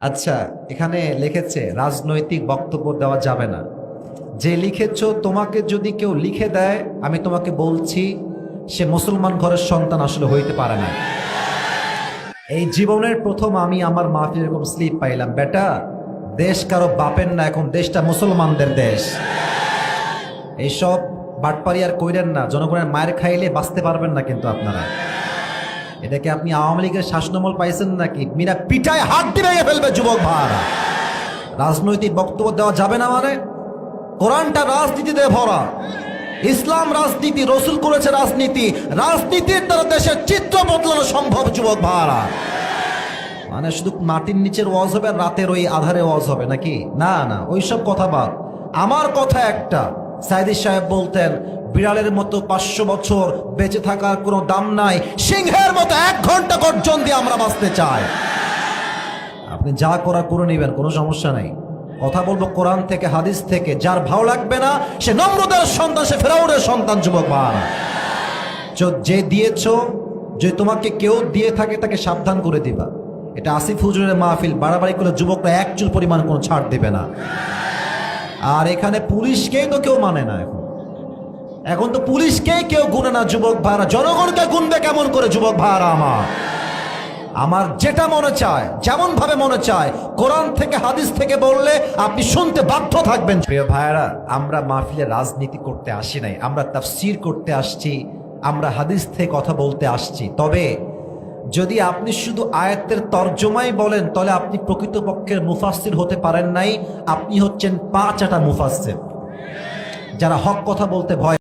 আচ্ছা, এখানে লিখেছে রাজনৈতিক বক্তব্য দেওয়া যাবে না। যে লিখেছো, তোমাকে যদি কেউ লিখে দেয়, আমি তোমাকে বলছি সে মুসলমান ঘরের সন্তান আসলে হইতে পারে না। এই জীবনের প্রথম আমি আমার মাহফিলে এরকম স্লিপ পাইলাম, বেটা দেশ কারো বাপের না, এখন দেশটা মুসলমানদের দেশ। এইসব বাটপারি আর কইরেন না, জনগণের মায়ের খাইলে বাঁচতে পারবেন না কিন্তু আপনারা। এটাকে আপনি আওয়ামী লীগের শাসনামল পাইছেন নাকি? মিনা পিটায় হাত দিয়ে ফেলবে যুবক ভাড়া। রাজনৈতিক বক্তব্য দেওয়া যাবে না মানে? কোরআনটা রাজনীতিতে ভরা, ইসলাম রাজনীতি, রসুল করেছে রাজনীতি, রাজনীতির দ্বারা দেশের চিত্র বদলানো সম্ভব যুবক ভাড়া। মানে শুধু মাটির নিচের ওয়াজ হবে আর রাতের ওই আধারে ওয়াজ হবে নাকি? না না, ওইসব কথা বাদ। আমার কথা একটা, সাইদি সাহেব বলতেন বিড়ালের মতো 500 বছর বেঁচে থাকার কোনো দাম নাই, সিংহের মতো 1 ঘন্টা গর্জন দিয়ে আমরা বাঁচতে চাই। আপনি যা করার করে নেবেন, কোনো সমস্যা নাই। কথা বলবো কোরআন থেকে, হাদিস থেকে। যার ভালো লাগবে না সে নমরুদের সন্তান, সে ফেরাউনের সন্তান যুবক ভাড়া। যে দিয়েছো, যে তোমাকে কেউ দিয়ে থাকে তাকে সাবধান করে দিবা। এটা আসিফ হুজুরের মাহফিল, বাড়াবাড়ি করে যুবকরা 1 চুল পরিমাণ কোনো ছাড় দেবে না। আর এখানে পুলিশকেই তো কেউ মানে না। এখন তো পুলিশকেই কেউ গুনে না যুবক ভাড়া, জনগণকে গুনবে কেমন করে যুবক ভাড়া? আমার যেটা মনে চায়, যেমন ভাবে মনে চায়, কোরআন থেকে হাদিস থেকে বললে আপনি শুনতে বাধ্য থাকবেন। প্রিয় ভাইরা, আমরা মাহফিলে রাজনীতি করতে আসি নাই, আমরা তাফসীর করতে আসছি, আমরা হাদিস থেকে কথা বলতে আসছি। তবে যদি আপনি শুধু আয়াতের তর্জমাই বলেন, তাহলে আপনি প্রকৃতপক্ষের মুফাসসির হতে পারেন নাই। আপনি হচ্ছেন 5 আটা মুফাসসির, যারা হক কথা বলতে ভয়